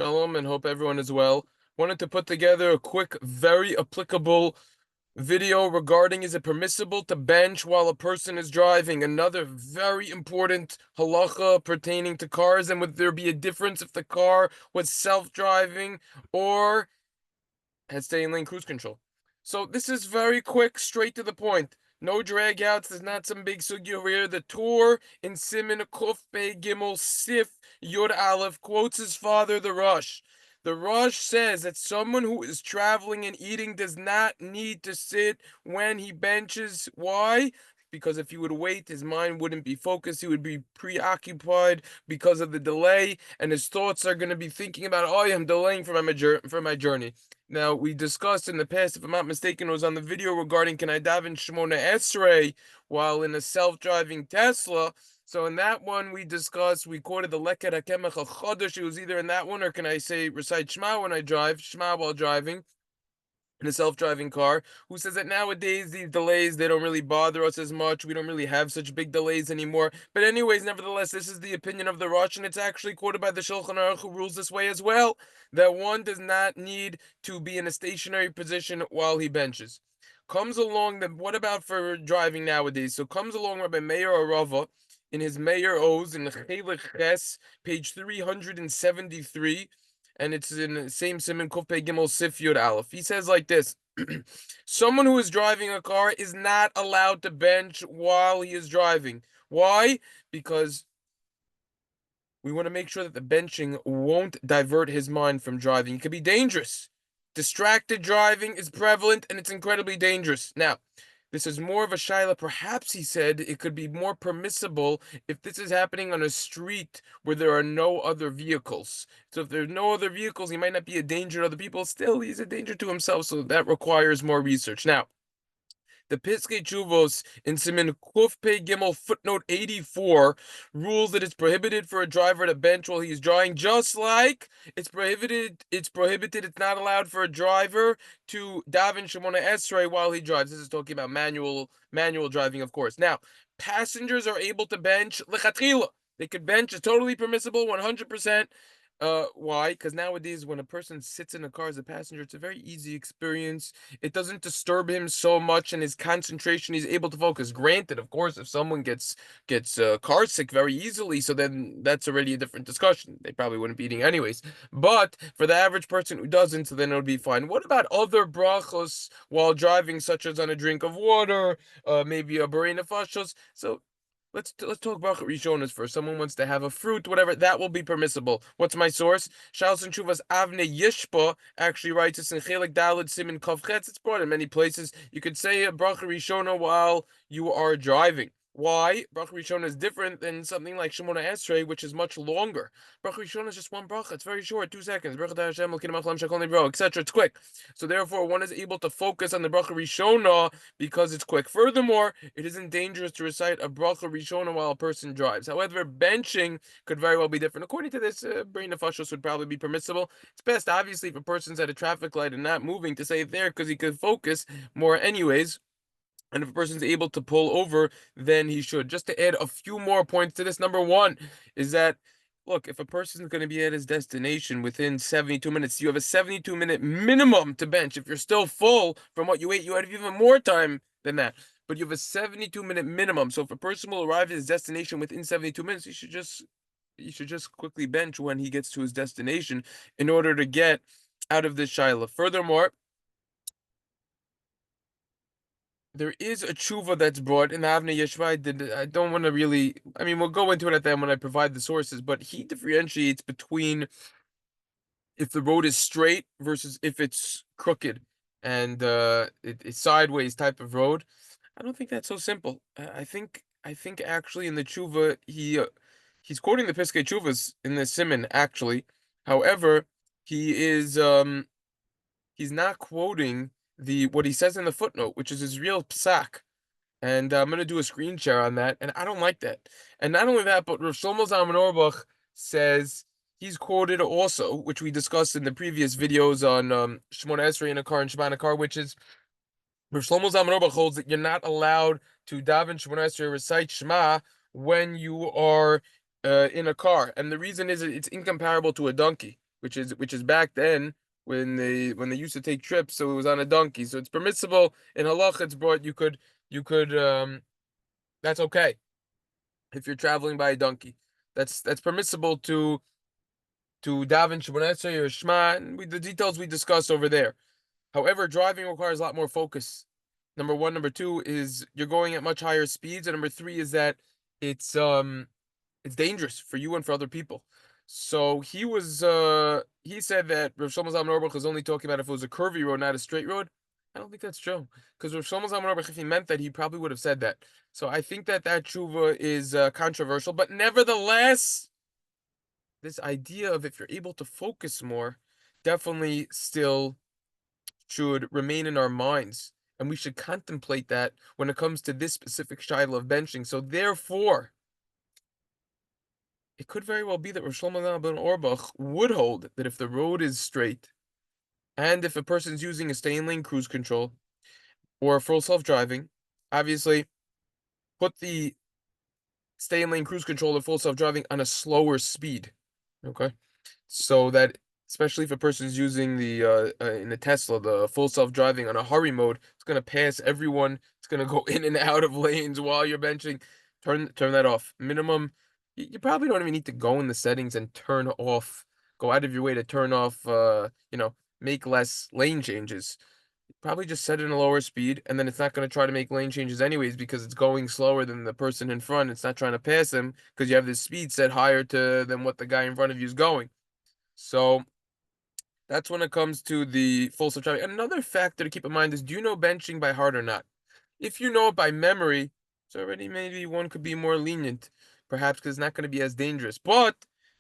Shalom, and hope everyone is well. Wanted to put together a quick, very applicable video regarding is it permissible to bench while a person is driving? Another very important halacha pertaining to cars, and would there be a difference if the car was self-driving or had stay-in lane cruise control? So this is very quick, straight to the point. No drag outs. There's not some big sugi over here. The Torah in Siman Kuf Pei Gimel Sif Yud Aleph quotes his father, the Rosh. The Rosh says that someone who is traveling and eating does not need to sit when he benches. Why? Because if he would wait, his mind wouldn't be focused. He would be preoccupied because of the delay, and his thoughts are going to be thinking about, oh, I'm delaying for my journey. Now, we discussed in the past, if I'm not mistaken, it was on the video regarding can I daven shemoneh esray while in a self-driving Tesla. So in that one, we discussed, we quoted the lechatcila. It was either in that one, or can I say recite Shema when I drive, Shema while driving in a self-driving car, who says that nowadays these delays, they don't really bother us as much. We don't really have such big delays anymore. But anyways, nevertheless, this is the opinion of the Rosh, and it's actually quoted by the Shulchan Aruch, who rules this way as well, that one does not need to be in a stationary position while he benches. Comes along, what about for driving nowadays? So comes along Rabbi Meir Oz in his Meir Oz in Chalek Ches, page 373, and it's in the same Siman Kuf Pei Gimel Sif Yud Aleph. He says like this: someone who is driving a car is not allowed to bench while he is driving. Why? Because we want to make sure that the benching won't divert his mind from driving. It could be dangerous. Distracted driving is prevalent, and it's incredibly dangerous. Now, this is more of a shila. Perhaps he said it could be more permissible if this is happening on a street where there are no other vehicles. So if there's no other vehicles, he might not be a danger to other people. Still, he's a danger to himself, so that requires more research. Now, the Piska Teshuvos in Siman Kuf Pei Gimel footnote 84 rules that it's prohibited for a driver to bench while he's driving, just like it's prohibited, it's not allowed for a driver to daven shemoneh esray while he drives. This is talking about manual driving, of course. Now, passengers are able to bench lechatcila. They could bench, it's totally permissible, 100%. Why? Because nowadays, when a person sits in a car as a passenger, it's a very easy experience. It doesn't disturb him so much, and his concentration, he's able to focus. Granted, of course, if someone gets car sick very easily, so then that's already a different discussion. They probably wouldn't be eating anyways. But for the average person who doesn't, so then it would be fine. What about other brachos while driving, such as on a drink of water, maybe a b'rei nefashos? So let's talk about Rishonas first. Someone wants to have a fruit, whatever, that will be permissible. What's my source? Shulchan Aruch Avne Yishpa actually writes this in Chalek Daled Siman Kavchetz. It's brought in many places. You could say a bracha Rishona while you are driving. Why? Bracha Rishona is different than something like shemoneh esray, which is much longer. Bracha Rishona is just one bracha. It's very short, 2 seconds. Bracha Hashem, etc. It's quick. So therefore, one is able to focus on the bracha Rishona because it's quick. Furthermore, it isn't dangerous to recite a bracha Rishona while a person drives. However, benching could very well be different. According to this, b'rei nefashos would probably be permissible. It's best, obviously, if a person's at a traffic light and not moving, to say it there because he could focus more anyways. And if a person's able to pull over, then he should. Just to add a few more points to this, number one is that, look, if a person's going to be at his destination within 72 minutes, you have a 72-minute minimum to bench. If you're still full from what you ate, you have even more time than that. But you have a 72-minute minimum. So if a person will arrive at his destination within 72 minutes, he should just quickly bench when he gets to his destination in order to get out of this shila. Furthermore, there is a tshuva that's brought in the Avnei Yeshua. I don't want to really. I mean, we'll go into it at the end when I provide the sources. But he differentiates between if the road is straight versus if it's crooked and it's sideways type of road. I don't think that's so simple. I think actually in the tshuva he's quoting the Piska Teshuvos in the Siman actually. However, he's not quoting the what he says in the footnote, which is his real psak. And I'm gonna do a screen share on that, and I don't like that. And not only that, but Rav Shlomo Zalman Auerbach says he's quoted also, which we discussed in the previous videos on shemoneh esray in a car and Shema in a car, which is Rav Shlomo Zalman Auerbach holds that you're not allowed to daven shemoneh esray, recite Shema when you are in a car, and the reason is it's incomparable to a donkey. which is back then when they used to take trips, so it was on a donkey. So it's permissible in halach. It's brought you could that's okay if you're traveling by a donkey. That's permissible to daven shemoneh or shema, and the details we discussed over there. However, driving requires a lot more focus. Number one, number two is you're going at much higher speeds, and number three is that it's it's dangerous for you and for other people. So he said that Rav Shlomo Zalman Auerbach was only talking about if it was a curvy road, not a straight road. I don't think that's true, because Rav Shlomo Zalman Auerbach, if he meant that, he probably would have said that. So I think that tshuva is controversial, but nevertheless, this idea of if you're able to focus more definitely still should remain in our minds, and we should contemplate that when it comes to this specific shila of benching. So therefore, it could very well be that Rosh Zalman ben Auerbach would hold that if the road is straight, and if a person's using a stay-in-lane cruise control or full self-driving, obviously put the stay-in-lane cruise control or full self-driving on a slower speed. Okay, so that especially if a person is using the in the Tesla, the full self-driving on a hurry mode, it's gonna pass everyone. It's gonna go in and out of lanes while you're benching. Turn that off. Minimum, you probably don't even need to go in the settings and turn off. Go out of your way to turn off. Make less lane changes. Probably just set it in a lower speed, and then it's not going to try to make lane changes anyways because it's going slower than the person in front. It's not trying to pass them because you have this speed set higher to than what the guy in front of you is going. So that's when it comes to the full self-driving. Another factor to keep in mind is, do you know benching by heart or not? If you know it by memory, it's already maybe one could be more lenient, perhaps because it's not going to be as dangerous. But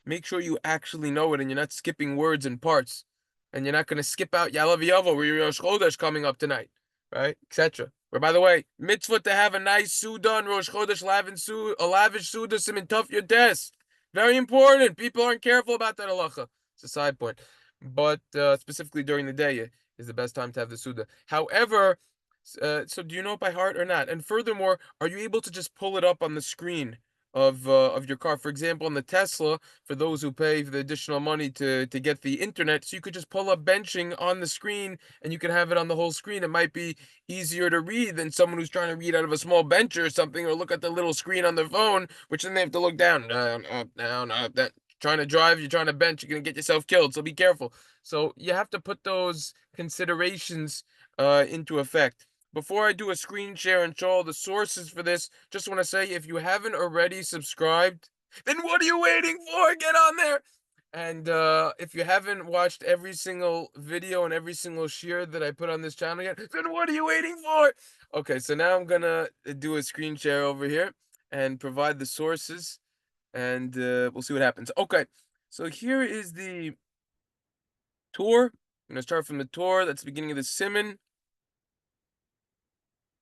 make sure you actually know it and you're not skipping words and parts. And you're not going to skip out Yalav Yavo, where your Rosh Chodesh coming up tonight, right? Etc. Where, by the way, mitzvah to have a nice Suda on Rosh Chodesh, a lavish Suda, Siman Tuf your desk. Very important. People aren't careful about that halacha. It's a side point. But specifically during the day is the best time to have the Suda. However, so do you know it by heart or not? And furthermore, are you able to just pull it up on the screen of your car? For example, on the Tesla, for those who pay for the additional money to get the internet, so you could just pull up benching on the screen and you can have it on the whole screen. It might be easier to read than someone who's trying to read out of a small bencher or something, or look at the little screen on their phone, which then they have to look down, up, down, up, that. Trying to drive, you're trying to bench, you're gonna get yourself killed. So be careful. So you have to put those considerations into effect. Before I do a screen share and show all the sources for this, just want to say, if you haven't already subscribed, then what are you waiting for? Get on there. And if you haven't watched every single video and every single share that I put on this channel yet, then what are you waiting for? Okay, so now I'm gonna do a screen share over here and provide the sources, and we'll see what happens. Okay, so here is the tour. I'm gonna start from the tour. That's the beginning of the Siman.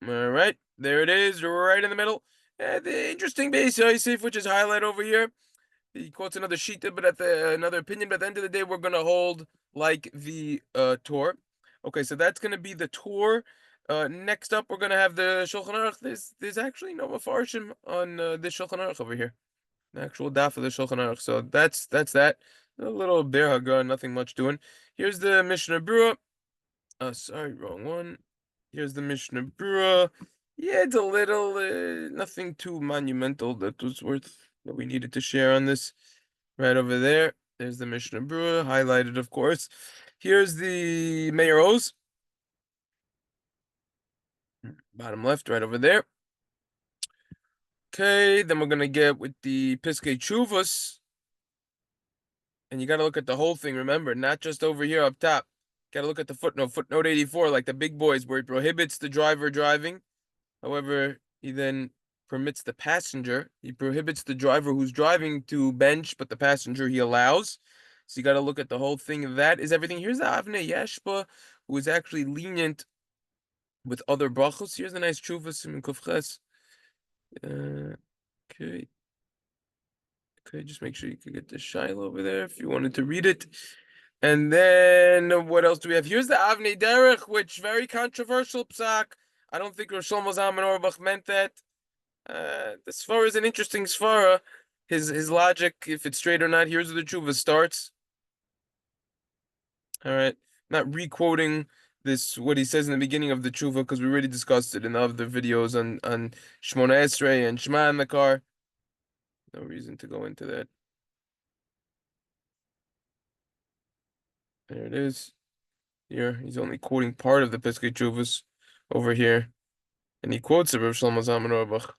All right, there it is, right in the middle. The interesting base Yosef, which is highlighted over here. He quotes another shita, but another opinion. But at the end of the day, we're gonna hold like the tour. Okay, so that's gonna be the tour. Next up, we're gonna have the Shulchan Aruch. There's actually no mafarshim on this Shulchan Aruch over here. The actual daf of the Shulchan Aruch. So that's that. A little bear haga, nothing much doing. Here's the Mishnah Brura. Sorry, wrong one. Here's the Mishnah Brura. Yeah, it's a little, nothing too monumental that was worth that we needed to share on this. Right over there. There's the Mishnah Brura, highlighted, of course. Here's the Meir Oz. Bottom left, right over there. Okay, then we're gonna get with the Piska Teshuvos. And you gotta look at the whole thing, remember, not just over here up top. Gotta look at the footnote 84, like the big boys, where he prohibits the driver driving. However, he then permits the passenger. He prohibits the driver who's driving to bench, but the passenger he allows. So you got to look at the whole thing. That is everything. Here's the Avnei Yeshba, who is actually lenient with other brachos. Here's a nice tshuva, Siman Kufches. Okay. Okay, just make sure you can get the shila over there if you wanted to read it. And then what else do we have? Here's the Avnei Derech, which very controversial psak. I don't think Rosh Zalman Auerbach meant that. The svara is an interesting svara. His logic, if it's straight or not. Here's where the tshuva starts. All right. Not re-quoting this what he says in the beginning of the tshuva because we already discussed it in other videos on shemoneh esray and shema in the car. No reason to go into that. There it is. Here he's only quoting part of the Piska Teshuvos over here, and he quotes the Rav Shlomo Zalman Auerbach.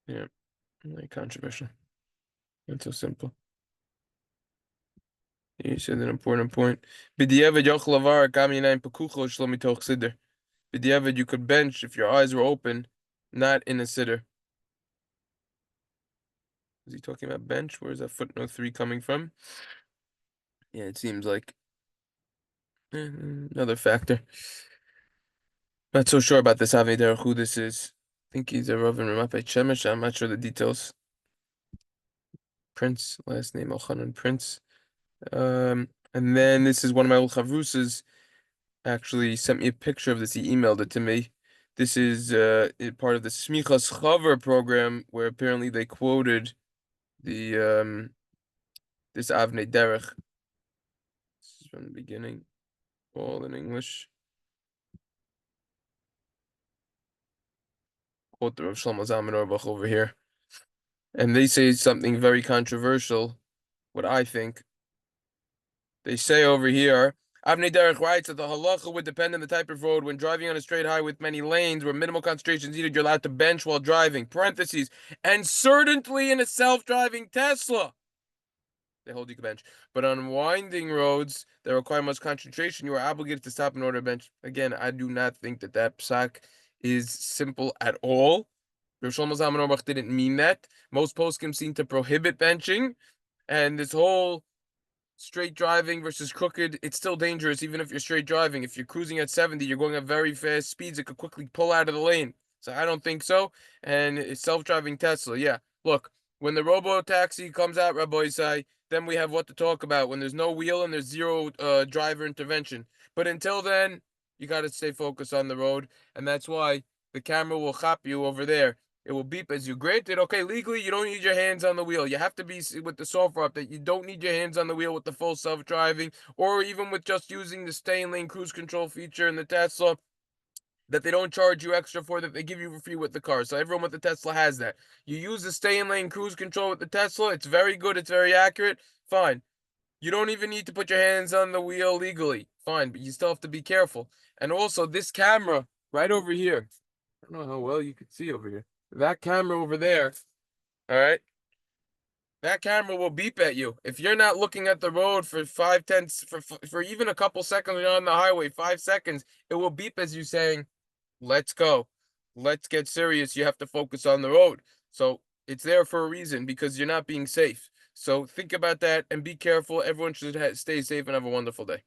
Yeah, not controversial. Not so simple. You said an important point. B'diavad yochel avar gam yinayim pekucho shlo mitoch siddur. B'diavad you could bench if your eyes were open, not in a siddur. Is he talking about bench? Where's that footnote 3 coming from? Yeah, it seems like another factor. Not so sure about this Avnei Derech, who this is. I think he's a Rav in Ramat Beit Shemesh. I'm not sure the details. Prince, last name Elchanan Prince. And then this is one of my old chavrusas. Actually sent me a picture of this. He emailed it to me. This is part of the Smichas Chaver program, where apparently they quoted the this Avnei Derech. This is from the beginning, all in English. Quote the Rav Shlomo Zalman Auerbach over here, and they say something very controversial. What I think they say over here. Avnei Derech writes that the halacha would depend on the type of road. When driving on a straight highway with many lanes where minimal concentration is needed, you're allowed to bench while driving. Parentheses, and certainly in a self-driving Tesla, they hold you can bench. But on winding roads that require much concentration, you are obligated to stop in order to bench. Again, I do not think that psak is simple at all. Rav Shlomo Zalman Auerbach didn't mean that. Most poskim seem to prohibit benching, and this whole straight driving versus crooked, it's still dangerous even if you're straight driving. If you're cruising at 70, you're going at very fast speeds, it could quickly pull out of the lane. So I don't think so. And it's self-driving Tesla. Yeah. Look, when the robo taxi comes out, Rabbi Isai, then we have what to talk about when there's no wheel and there's zero driver intervention. But until then, you got to stay focused on the road. And that's why the camera will chop you over there. It will beep as you grade it. Okay, legally, you don't need your hands on the wheel. You have to be with the software update. You don't need your hands on the wheel with the full self-driving, or even with just using the stay in lane cruise control feature in the Tesla that they don't charge you extra for, that they give you for free with the car. So everyone with the Tesla has that. You use the stay in lane cruise control with the Tesla. It's very good. It's very accurate. Fine. You don't even need to put your hands on the wheel legally. Fine, but you still have to be careful. And also, this camera right over here. I don't know how well you can see over here. That camera over there, all right? That camera will beep at you. If you're not looking at the road for 5, 10, for even a couple seconds when you're on the highway, 5 seconds, it will beep as you saying, let's go. Let's get serious. You have to focus on the road. So it's there for a reason because you're not being safe. So think about that and be careful. Everyone should stay safe and have a wonderful day.